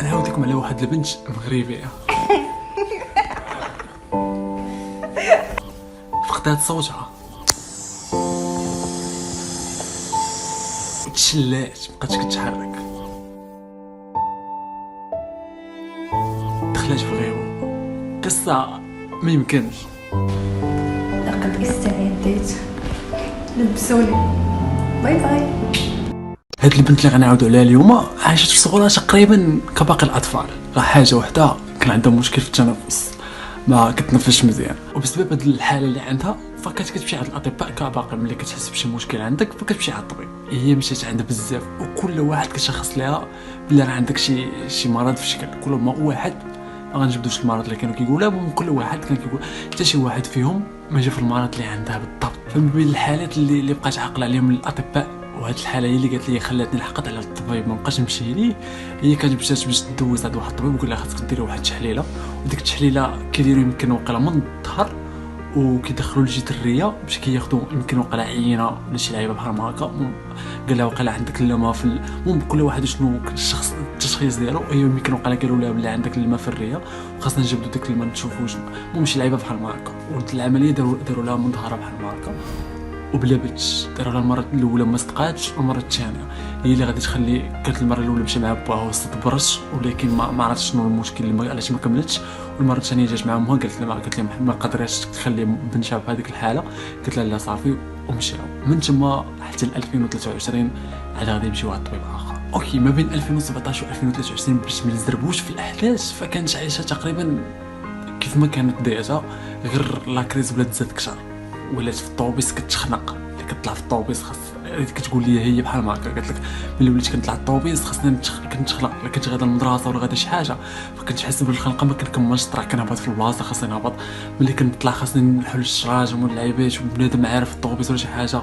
نعاود لكم على واحد البنت مغربيه فقدات صوتها وتشلات مبقاتش كتحرك، دخلات في الغيبوبه. قصه ما يمكنش. لقد استعديت، لبسوني. باي باي. هاد البنت اللي غنعاودو عليها اليوم عاشت في صغرها تقريبا كباقي الاطفال، غير حاجه وحده كان عندها مشكل في التنفس، ما كتنفسش مزيان، وبسبب هاد الحاله اللي عندها فكانت كتمشي عند الاطباء كباقي. ملي كتحس بشي مشكل عندك فكتمشي عند الطبيب. هي مشات عندها بزاف وكل واحد كيشخص ليها بلي راه عندك شي مرض في شكل. كل ما واحد ما غنجبدوش المرض اللي كانوا كيقولوا، المهم كل واحد كان كيقول حتى شي واحد فيهم ما جا في المرض اللي عندها بالضبط. فمن بين الحالات اللي بقات عاقله عليهم الاطباء، وهاد الحاله هي اللي قالت لي خلاتني لحقت على الطبيب ما بقاش نمشي ليه. هي كانت مشات باش تدوز عند واحد الطبيب وقال لها خاصك ديري واحد التحليله، وديك التحليله كيديروا يمكن وقيلا من الظهر وكيدخلوا لجهه الريه باش كياخذوا يمكن وقيلا عينه ولا شي لعيبه بحال هكا. قال لها وقيلا عندك اللمه في المهم كل واحد شنو الشخص التشخيص ديالو. هي يمكن وقيلا قالوا لها بلي عندك اللمه في الريه وخاصنا نجبدوا ديك اللمه نشوفوا شنو. المهم شي لعيبه بحال هكا، والعمليه داروا لها من ظهرها بحال هكا وبلا بتش. داروا لها المره الاولى ما صدقاتش، والمره الثانيه هي اللي غادي تخلي. كانت المره الاولى مشى مع باها وسط برش، ولكن ما عرفتش شنو المشكل اللي علاش ما كملتش. والمره الثانيه جات مع امها قالت لها ما قدرتش تخلي بنتها بهذيك الحاله. قالت لها لا صافي ومشاو. من تما حتى ل 2023 عاد غادي يمشي واحد الطبيب اخر. اوكي، ما بين 2017 و 2023 باش ما نزربوش في الاحداث فكانت عايشه تقريبا كيف ما كانت ديجا، غير لا كريز ولات تزاد كثر. ولات في الطوبيس كتخنق. اللي كتطلع في الطوبيس خاص كتقول لي هي بحال ما هكا. قالت لك ملي وليت كنطلع الطوبيس خاصني كنتخلق. الا كنت غادا للمدرسه ولا غادا شي حاجه فكنت حاسس بالخنقه ما كنكملش الطريق، كنهبط في البلاصه خاصني نهبط. ملي كنطلع خاصني نحل الشراج واللعيبات وبنادم عارف الطوبيس ولا شي حاجه.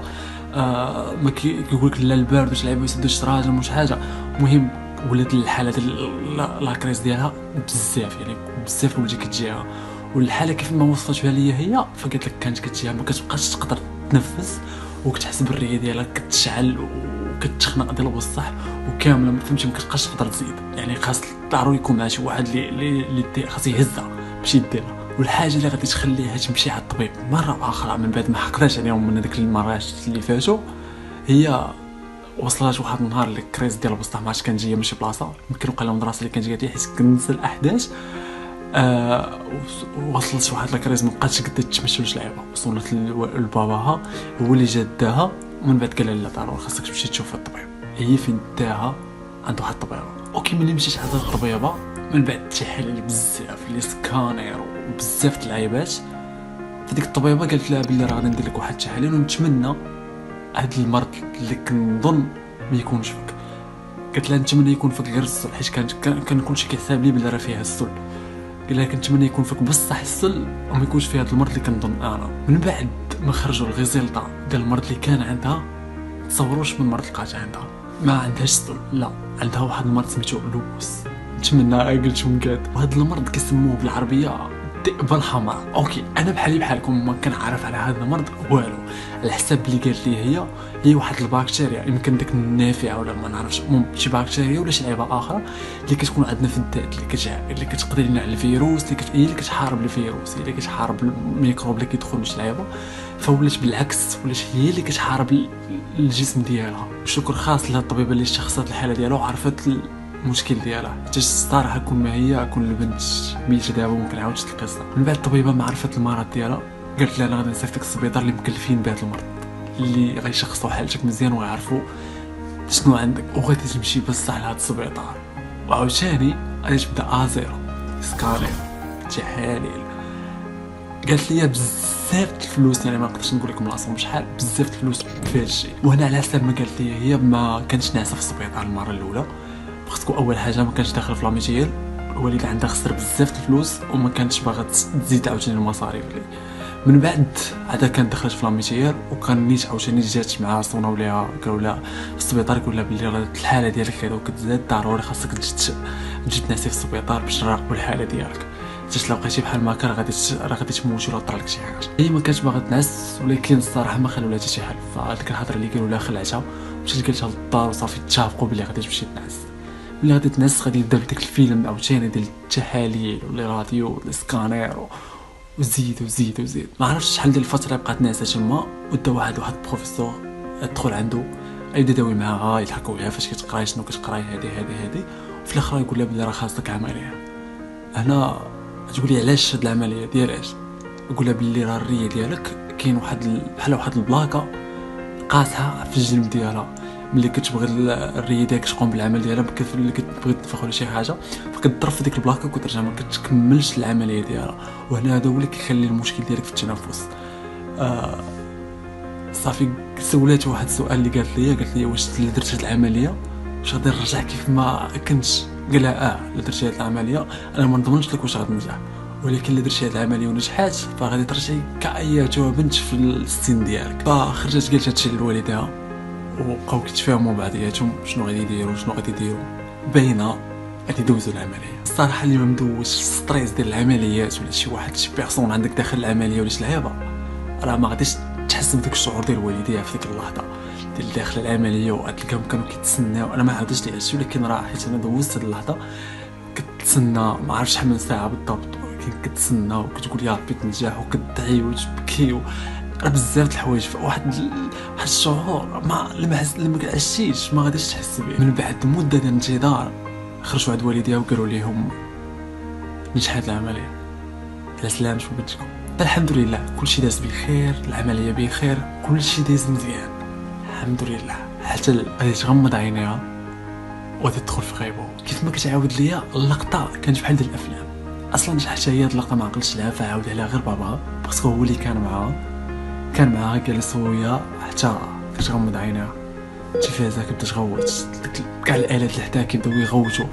ما كيقول لك لا البارد واش لعيبه يسدوا الشراج ولا شي حاجه. المهم ولات الحاله ديال لا كريز ديالها بزاف، يعني بزاف ولات كتجيها. والحاله كيف ما وصفتها ليا هي فقالت لك كانت كتجيها ما كتبقاش تقدر تنفس، وكتحس بالريه ديالها كتشعل وكتخنق ديال بصح وكامله. ما فهمتش، ما كتبقاش تقدر تزيد. يعني خاص ضروري يكون مع شي واحد اللي خاص يهزها باش يديرها. والحاجه اللي غادي تخليها تمشي على الطبيب مره اخرى من بعد ما حقداش عليهم من هذيك المرات اللي فاتوا، هي وصلت واحد النهار اللي كريز ديال البسطح ما عرفتش كانت جايه من شي بلاصه، يمكن وقع لها المدرسه اللي كانت جايه حيت كنسى الاحداث. وصلت واحد لاكريز مابقاتش قادره تمشي ولا لعيبه. وصلت لباباها هو اللي جا داها، ومن بعد قال لها لا ضروري خاصك تمشي تشوف الطبيب. هي فين داها عند واحد الطبيبه. اوكي، ملي مشيت عند الطبيبه من بعد تحاليل بزاف لي سكانير وبزاف د اللعيبات، فديك الطبيبه قالت لها بلي راه غادي ندير لك واحد التحاليل ونتمنى هاد المرض اللي كنظن ما يكونش فيك. قالت لها نتمنى يكون فيك غير السل، حيت كان كلشي كيحسب لي بلي راه فيها السل. قال لها كنتمنى يكون فيك بصح السل وما يكونش فيه هذا المرض اللي كنظن انا. من بعد ما خرجوا الغيزيلطا ديال المرض اللي كان عندها، تصوروش من المرض اللي لقات عندها. ما عندهاش السل، لا عندها واحد المرض سميتو لوبوس. نتمنى قلتهم كاد. وهذا المرض كيسموه بالعربيه الذئبه الحمراء. اوكي، انا بحالي بحالكم ما كنعرف على هذا المرض والو، على حسب اللي قالت لي هي واحد البكتيريا يمكن ديك النافعه ولا ما نعرفش، شي بكتيريا ولا شي لعيبه اخرى اللي كتكون عندنا في الذات، اللي كتقضي لنا على الفيروس، هي اللي كتحارب الفيروس، هي اللي كتحارب الميكروب اللي كيدخل لشي لعيبه. فولات بالعكس، ولات هي اللي كتحارب الجسم ديالها. شكر خاص لها الطبيبه اللي شخصت الحاله ديالها وعرفت المشكل ديالها. حتى الصراحه كون ما هي كون البنت ميته دابا ممكن عاودت القصه. من بعد الطبيبه ما عرفت المرض ديالها قالت لها انا غادي نصيفطك للسبيطار اللي مكلفين بهذا المرض، اللي غيشخصوا حالتك مزيان ويعرفوا شنو عندك، وغادي تمشي بصح لهاد السبيطار. وعاوتاني غادي تبدا ازيرو سكانير تحاليل. قالت لي بزاف الفلوس، يعني ما نقدرش نقول لكم راسهم شحال بزاف الفلوس في هادشي. وانا على حسب ما قالت لي هي ما كانتش ناعسه في السبيطار المره الاولى. خصكو اول حاجه ما كانش داخل في لاميتيال، الوالده عندها خسر بزاف الفلوس وما كانتش باغا تزيد عاوتاني المصاريف لي. من بعد عاد كانت دخلت في لاميتيال وكان نيت عاوتاني جات مع صوناو ليها قالوا لها في السبيطار يقول لها بلي الحاله ديالك كذا وكتزاد ضروري خاصك تجي تنعسي في السبيطار باش نراقبوا الحاله ديالك. حتى لو بقيتي بحال ما هكا راه غادي تموتي ولا طرا لك شي حاجه. هي ما كانتش باغا تنعس، ولكن الصراحه ما خلوا لها حتى شي حل. فهاديك الهضره اللي قالوا لها خلعتها مشات قالتها للدار وصافي اتفقوا بلي غادي تمشي تنعس. ملي غادي تنعس غادي يبدا بداك الفيلم عاوتاني ديال التحاليل واللي راديو والسكانير وزيد وزيد وزيد. ما عرفتش شحال ديال الفتره بقات ناعسه تما، ودا واحد البروفيسور ادخل عنده يبدا يداوي معاها يضحكوا عليها فاش كتقراي شنو كتقراي هذه وفي الاخر يقول لها بلي راه خاصك عمليه. هنا تقول لي علاش هاد العمليه ديالاش؟ يقول لها بلي راه الريه ديالك كاين بحال واحد البلاكه قاصحه في الجنب ديالها، ملي كتبغي الريه ديالك تقوم بالعمل ديالها ملي كتبغي تنفخ ولا شي حاجه فكتضرب في ديك البلاكه وكترجع ما كتكملش العمليه ديالها. وهنا هذا هو اللي كيخلي المشكل ديالك في التنفس. صافي سولات واحد السؤال اللي قالت لي واش اللي درت هاد العمليه واش غادي نرجع كيف ما كنتش؟ قال لها الا درتي هاد العمليه انا ما نضمنش لك واش غتنجح، ولكن الا درتي هاد العمليه ونجحات فغادي ترجعي كاياتها بنت في السن ديالك. فخرجت قالت هادشي لوالدها وبقاو كيتفاهموا بعضياتهم شنو غادي يديروا باينه غادي يدوزوا العمليه. الصراحه اللي ما مدوزش ستريس ديال العمليات ولا شي بيرسون عندك داخل العمليه ولا شي لعيبه راه ما غاديش تحس بداك الشعور ديال الوالديه في ديك اللحظه ديال داخل العمليه وغتلقاهم كانوا كيتسناو. انا ما عاودتش لي عرفتي، ولكن راه حيت انا دوزت هاد اللحظه كتسنى ما عرفتش شحال من ساعه بالضبط، ولكن كتسنى وكتقول يا ربي تنجح وكتدعي وتبكي راه بزاف د الحوايج. واحد الشعور اللي ما عشتيش ما غاديش تحس به. من بعد مده ديال الانتظار خرجوا عند والديها وقالوا لهم نجحت العمليه، على سلامتكم بنتكم. الحمد لله كلشي داز بخير، العمليه بخير، كلشي داز مزيان الحمد لله. حتى غادي تغمض عينيها وغادي تدخل في غيبوبه. كيف ما كتعاود ليا اللقطه كانت بحال ديال الافلام اصلا، حتى هي اللقطه ما عقلتش لها فعاود عليها غير بابا باسكو هو اللي كان معاها جالس ويا حتى كتغمض عينيها التلفازه كيبدا تغوت، كاع الالات اللي حداها كيبداو يغوتوا.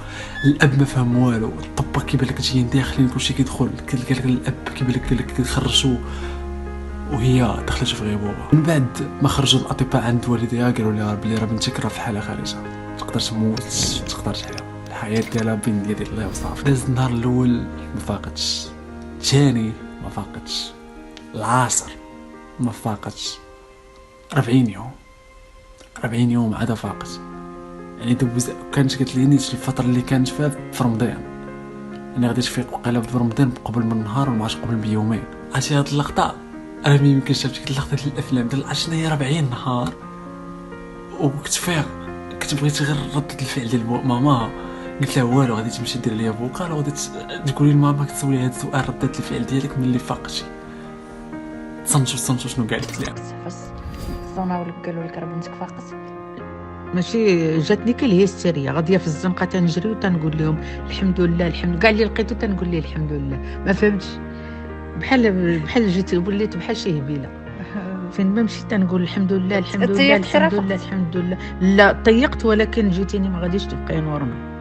الاب ما فهم والو، الطباخ كيبان لك جايين داخلين كلشي كيدخل، قال لك الاب كيبان لك كيخرجوا وهي دخلت في غيبوبه. من بعد ما خرجوا الاطباء عند والديها قالوا لها بلي راه بنتك راه في حاله خارجه، تقدر تموت تقدر تحيا، الحياه ديالها بين يدي الله وصافي. داز النهار الاول ما فاقتش، الثاني ما فاقتش، العاشر ما فاقتش، 40 يوم عاد فاقت. يعني كانت قالت لي نيت الفتره اللي كانت فيها في رمضان، انا غادي تفيق وقيله في رمضان قبل من نهار وما عادش قبل بيومين. عرفتي هاد اللقطه راه ما يمكنش شفتك اللقطه ديال الافلام ديال عشنا هي 40 نهار وكتفيق كتبغي غير ردة الفعل ديال ماما. قلت لها والو غادي تمشي دير ليا فوكال وغادي تقولي لماما كتسولي هاد السؤال ردة الفعل ديالك ملي فاقتي. تصنتو شنو قالت لي صناولك قالوا لك راه بنتك فاقت. ماشي جاتني كالهيستيريا غاديه في الزنقه تنجري وتنقول لهم الحمد لله كاع اللي لقيتو تنقول ليه الحمد لله. ما فهمتش بحال جيت وليت بحال شي هبيله فين ما مشيت تنقول الحمد لله الحمد لله الحمد لله الحمد لله. لا طيقت ولكن جيتيني ما غاديش تبقاي نورمال.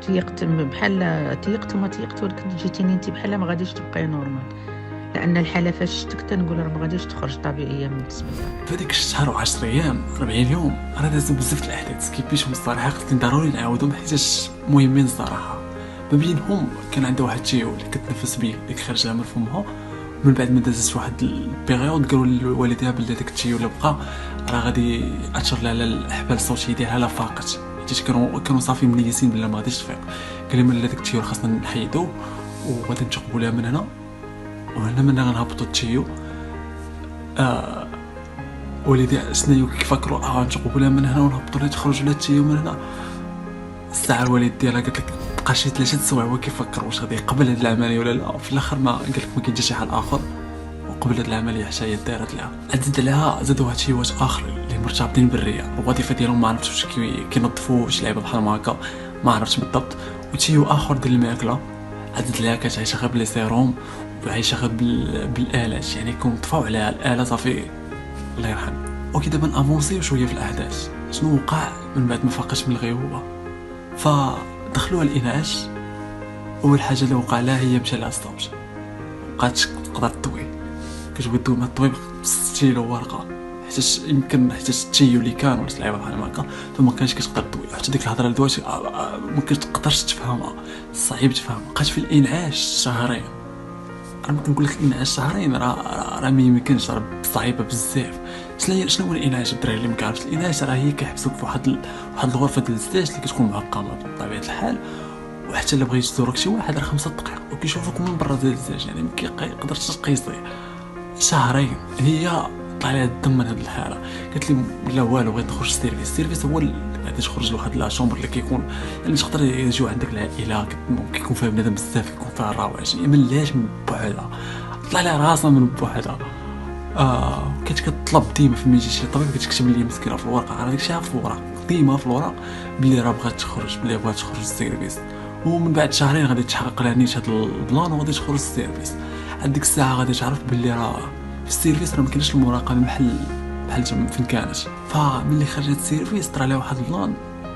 تيقت بحال تيقت وما تيقت ولكن جيتيني انت بحال ما غاديش تبقاي نورمال، لان الحاله فاش شفتك تنقول راه ما غاديش تخرج طبيعيه من الجسم. في هذيك الشهر و10 ايام 40 يوم راه دازو بزاف الاحداث كيفاش الصراحه خصني ضروري نعاودهم حيتاش مهمين الصراحه. ما بينهم كان عندها واحد التيو اللي كتنفس به اللي خرج لها من فمها، من بعد ما دازت واحد البيريود قالوا لوالديها بلي داك التيو اللي بقى راه غادي ياثر لها على الاحبال الصوتيه ديالها لا فاقت، حيت كانوا صافي منيسين بلي ما غاديش تفيق. قال لهم لا داك التيو خاصنا نحيدوه وغادي نتقبوا لها من هنا وهنا من غنهبطوا التيو. وليدي شنو كيفكروا نتقبوا لها من هنا ونهبطوا لها تخرجوا لها التيو من هنا. الساعه الوالد ديالها قالت لك بقى شي 3 سوايع هو كيفكر واش غادي يقبل هاد العمليه ولا لا. في الاخر ما قال لك ما كاين حتى شي حل اخر وقبل هاد العمليه حتى هي دارت لها. زاد لها زادوا تيوات اخر اللي مرتبطين بالريه، الوظيفه ديالهم ما عرفتش واش كينظفوا شي لعبه بحال هكا ما عرفتش بالضبط. وتيو اخر ديال الماكله عدد لها كتعيش غير بلي سيروم وعايشه غير بالالات، يعني كون طفاو عليها الاله صافي الله يرحم. اوكي دابا نافونسيو شويه في الاحداث. شنو وقع من بعد ما فاقش من الغيبوبه؟ فدخلوها الانعاش. اول حاجه اللي وقع لها هي مشى لها الصوت، بقات تقدر تطوي كتبغي تطوي ما تطوي ستيلو ورقه حيت يمكن حيت التيو اللي كان ولا لعيبه بحال هكا فما كانش كتقدر تطوي. حتى ديك الهضره دلوقتي ما كتقدرش تفهمها، صعيب تفهمها. بقات في الانعاش شهرين. انا كنقول لك الانعاش شهرين راه ما يمكنش، راه صعيبه بزاف. شنو هو الانعاش الدراري اللي مكعرفش؟ الانعاش راه هي كيحبسوك في واحد الغرفه ديال الزاج اللي كتكون معقمه بطبيعه الحال، وحتى الا بغى يزورك شي واحد راه 5 دقائق وكيشوفك من برا ديال الزاج، يعني ما كيقدرش تقيسيه. شهرين هي طلع لها الدم من هاد الحاله، قالت لي لا والو بغيت نخرج السيرفيس هو غادي تخرج لواحد لا شومبر اللي كيكون يعني تقدر يجيو عندك العائله كيكون فيها بنادم بزاف، كيكون فيها الرواج، ما لاش من بوحدها، طلع لها راسها من بوحدها. كانت كتطلب ديما فين يجي شي طبيب كتكتب لي مسكينه في الورقه، راه داكشي في الورق ديما في الورق بلي راه بغات تخرج، بلي بغات تخرج السيرفيس، ومن بعد شهرين غادي تحقق لها نيت هاد البلان وغادي تخرج السيرفيس. هذيك الساعه غادي تعرف بلي راه في السيرفيس راه ما كاينش المراقبه بحال تما فين كانت. فملي خرجت السيرفيس طرا لها واحد البلان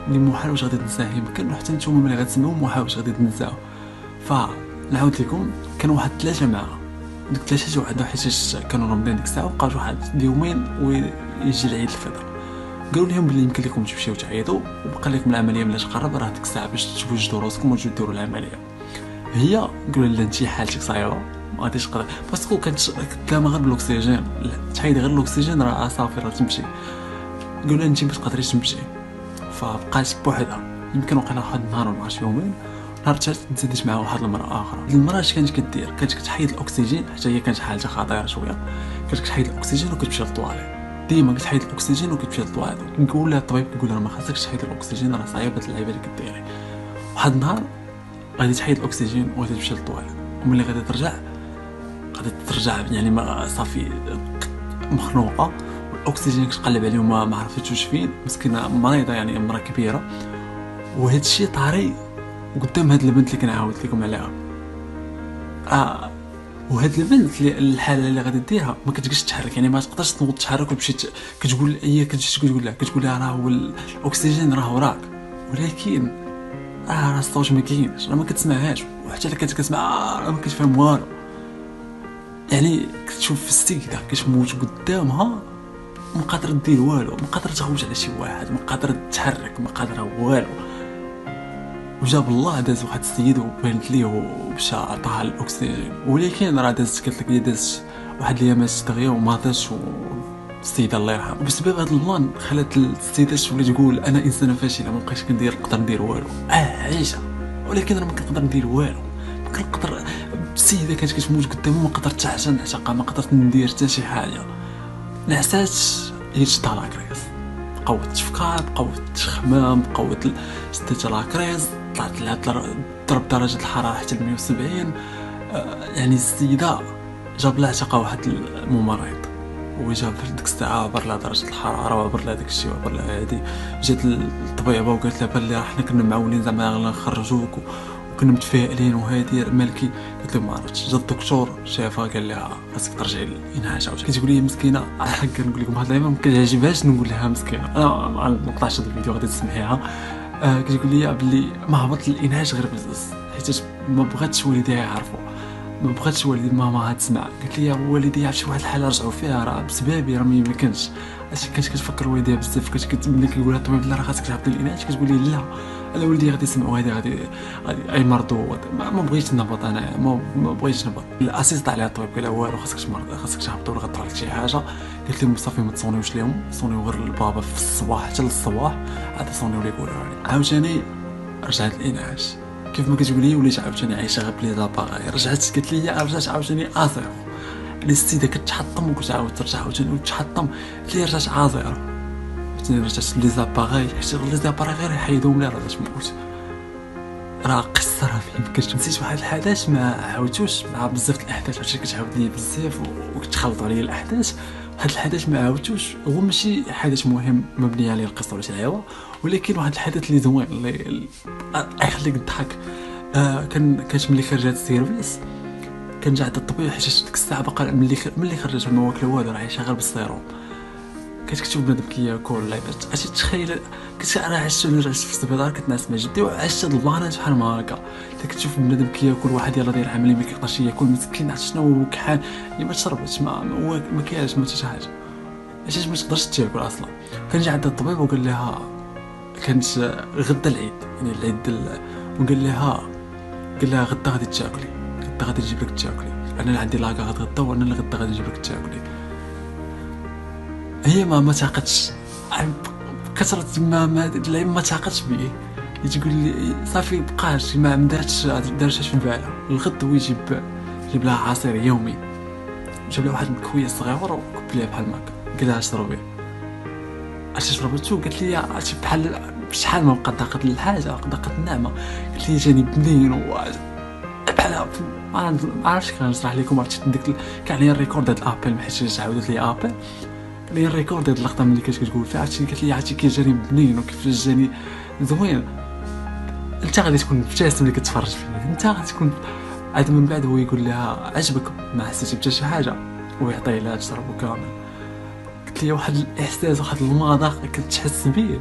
اللي محال واش غادي تنساه يمكن، وحتى نتوما ملي غتسمعوا محال واش غادي تنساو. فنعاود لكم كانوا واحد 3 معاها، ديك 3 جاو عندها حيت كانوا رمضان ديك الساعه، وبقاو واحد اليومين ويجي العيد الفطر. قالوا لهم بلي يمكن لكم تمشيو تعيطوا وبقى لكم العمليه ملي تقرب، راه ديك الساعه باش توجدوا راسكم وتجيو ديروا العمليه. هي قالوا لها انت حالتك صعيبه ما غاديش تقدر، باسكو كانت كلامها غير بالاكسجين، تحيد غير الاكسجين راه صافي راه تمشي. قالوا لها انت ما تقدريش تمشي، فبقات بوحدها. يمكن وقع واحد النهار ولا شي يومين، نهار الثالث تزادت معها واحد المراه اخرى. المراه اش كانت كدير؟ كانت كتحيد الاكسجين، حتى هي كانت حالتها خطيره شويه، كانت كتحيد الاكسجين وكتمشي للطواليت، ديما كتحيد الاكسجين وكتمشي للطواليت. نقول لها الطبيب كيقول لها ما خاصكش تحيد الاكسجين، راه صعيبه اللعيبه اللي كديري. واحد النهار غادي تحيد الاكسجين وغادي تمشي للطواليت، وملي غادي ترجع يعني ما صافي مخنوقه، والاكسجين كتقلب عليهم ما عرفتوش فين، مسكينه مريضه يعني امراه كبيره. وهذا الشيء طاري قدام هاد البنت اللي كنعاود لكم عليها. وهاد البنت اللي الحاله اللي غادي ديرها ما كتقدرش تحرك، يعني ما تقدرش تنوض تحرك، وتمشي كتقول هي كتقول لها راه هو الاكسجين راه وراك، ولكن راه الصوت ما كاينش، راه ما كتسمعهاش، وحتى الا كنت كتسمع راه ما كتفهم والو. يعني كتشوف في السيده كتموت قدامها، ما قادره دير والو، ما قادره تخرج على شي واحد، ما قادره تحرك، ما قادره والو. وجاب الله داز واحد السيد وبانت ليه ومشى عطاها الاكسجين، ولكن راه دازت قالت لك هي دازت واحد الايامات دغيا وماتت، السيده الله يرحمها. بسبب هذا البلان خلات السيده تولي تقول انا انسانه فاشله، ما بقيتش نقدر ندير والو. عايشه ولكن راه ما كنقدر ندير والو، ما كنقدر. السيده كانت كتموت قدامي، ما قدرت حتى نعتقها، ما قدرت ندير حتى شي حاجه. نعسات هي شدها لاكريز، بقاو التفكار، بقاو التخمام، بقاو شديتها لاكريز، طلعت لها ضرب درجه الحراره حتى 170. يعني السيده جاب لها عتقه واحد الممرض، وجاب في ديك الساعه عبر لها درجه الحراره وعبر لها داك الشيء وعبر لها هادي. جات الطبيبه وقالت لها بلي حنا كنا معولين زعما نخرجوك وكنا متفائلين وهادي مالكي. قلت له ما عرفتش. جا الدكتور شافها قال لها خاصك ترجعي للانعاش. عاوتاني كتقول لي مسكينه، كنقول لكم هاد اللعيبه ما كتعجبهاش نقول لها مسكينه، انا ما نقطعش هاد الفيديو غادي تسمعيها. كتقول لي بلي ما هبط الانعاش غير بزز، حيت ما بغاتش والديها يعرفوا، ما بغاتش والدي ماما تسمع. قالت لي والدي عرف شي واحد الحاله رجعوا فيها راه بسببي، راه ما كانش اش كانت كتفكر والديها بزاف. ملي كيقول لها الطبيب لا راه خاصك تهبطي الانعاش، كتقول لي لا انا ولدي غادي يسمعوا هذه غادي اي مرضو. ما بغيتش نهبط، انا ما بغيتش نهبط. الاسيست عليها الطبيب قال لها والو خاصك تمرض، خاصك تهبط ولا غطرى لك شي حاجه. قلت لهم صافي ما تصونيوش لهم، صونيو غير البابا في الصباح حتى للصباح عاد صونيو لي يقولوا لي. عاوتاني رجعت الانعاش كيف ما كتقول لي، وليت عاوتاني عايشه غير بلي دابا. رجعت قالت لي رجعت عاوتاني ازيرو. السيده كتحطم وكتعاود ترجع عاوتاني وتحطم. قلت لي رجعت ازيرو، رجعت لي زاباغي حيت لي زاباغي غير يحيدهم لي راه تموت. راه قصه راه فين نسيت واحد الحدث ما عاودتوش مع بزاف الاحداث، عرفتي كتعاود لي بزاف وكتخلطوا عليا الاحداث. هاد الحدث ما عاودتوش، هو ماشي حدث مهم مبني عليه القصه ولا شي حاجه، ولكن واحد الحدث اللي زوين اللي يخليك تضحك. كانت ملي خرجت السيرفيس كان جا عند الطبيب حيت ديك الساعه باقا ملي خرجت ما واكله والو، راه عايشه غير بالسيروم. كتكتب بنادم كياكل لعبات. عرفتي تخيل كنت انا عشت في السبيطار كنتنعس مع جدي وعشت هاد البلانات بحال ما هكا. كتشوف بنادم كياكل، واحد يلاه داير عمليه ما كيقدرش ياكل مسكين، عرفتي شنو هو كحال ما تشربش ما كاينش ما حتى شي حاجه، علاش ما تقدرش تاكل اصلا. كان جا عند الطبيب وقال لها كانت غدا العيد يعني العيد، وقال لها غدا غادي تاكلي، غدا غادي نجيب لك تاكلي، انا اللي عندي لاكا غتغدا وانا اللي غدا غادي نجيب لك تاكلي. هي ما تاقتش كثرة ما تاقتش بيه. تقول لي صافي بقاش ما دارتش في بالها. الغد هو يجيب لها عصير يومي، جاب لها واحد الكويس صغير وكب ليها بحال هكا، قال لها شربي. شربتو قالت لي عرفتي بحال شحال ما بقى طاقة الحاجة طاقة النعمة. قالت لي جاني بنين بحال ما عرفتش كنشرح لكم. عرفتي ديك كان عليا الريكورد هاد الابل حيت عاودت لي ابل لي الريكورد هاد اللقطة ملي كتقول فيها. عرفتي قالت لي عرفتي كي جاني بنين وكيفاش جاني زوين. انت غادي تكون مبتسم ملي كتفرج فيه، انت غادي تكون عاد من بعد هو يقول لها عجبك ما حسيتي حتى شي حاجه ويعطي لها تشربو كامل. قلت لي واحد الاحساس واحد المذاق كتحس به.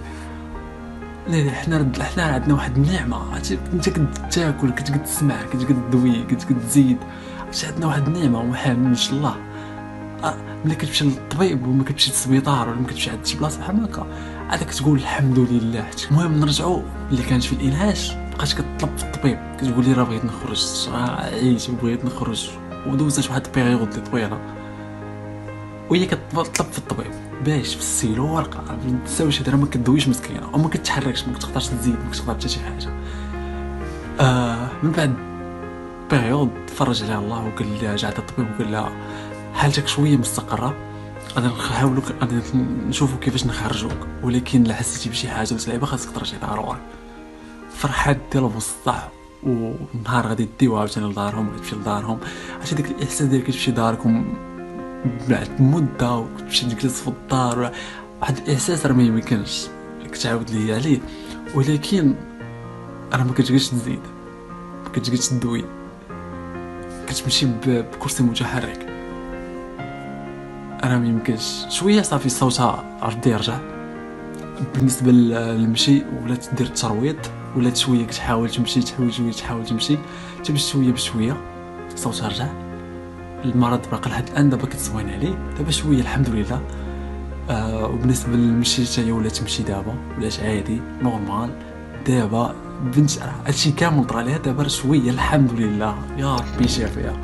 لا حنا عندنا واحد النعمه. عرفتي انت كتاكل كتسمع كتدوي كتزيد. عرفتي عندنا واحد النعمه ومحامد الله. ملي كتمشي للطبيب وما كتمشي للسبيطار ولا ما كتمشي عند شي بلاصه بحال هكا عاد كتقول الحمد لله. المهم نرجعوا اللي كانت في الانعاش. بقات كتطلب في الطبيب كتقول لي راه بغيت نخرج عييت بغيت نخرج ودوزات واحد البيريود اللي طويله وهي كتطلب في الطبيب باش في السيلو ورقه ما تساويش هضره ما كدويش مسكينه وما كتحركش ما كتقدرش تزيد ما كتقدر حتى شي حاجه. من بعد بيريود تفرج عليها الله وقال لها جا عند الطبيب وقال لها حالتك شويه مستقره غادي نحاولوا غادي نشوفوا كيفاش نخرجوك ولكن لا حسيتي بشي حاجه وسلعيبه خاصك ترجعي ضروري. فرحات ديالو بصح ونهار غادي ديوها عاوتاني لدارهم غتمشي لدارهم. عرفتي داك الاحساس ديال كتمشي داركم بعد مده وتمشي تجلس في الدار واحد الاحساس راه ما يمكنش كتعاود لي عليه ولكن راه ما كتجيش تزيد ما كتجيش تدوي كتمشي بكرسي متحرك. انا ما يمكنش شويه صافي صوتها ردي يرجع بالنسبه للمشي ولات دير الترويض ولات شويه كتحاول تمشي تحاول تمشي حتى شويه بشويه صوتها رجع. المرض باقي لحد الان دابا كتزوين عليه دابا شويه الحمد لله. وبالنسبه للمشي حتى هي ولات تمشي دابا ولات عادي نورمال دابا بنت هادشي كامل طرا ليها دابا شويه الحمد لله يا ربي شافيها.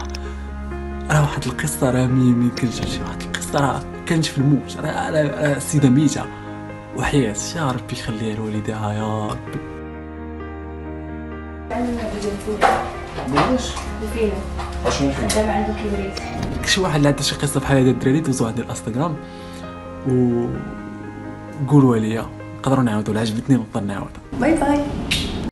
راه واحد القصه راه ما يمكنش شي واحد القصه راه كانت في الموت راه السيده ميته وحياة يا ربي يخليها لوالديها يا ربي. بلاش الفيلم اشنو الفيلم دابا عنده كبريت. شي واحد اللي عنده شي قصه بحال هذا الدراري دوزو عندي الانستغرام وقولوا لي نقدروا نعاودوا. عجبتني نقدر نعاود. باي باي.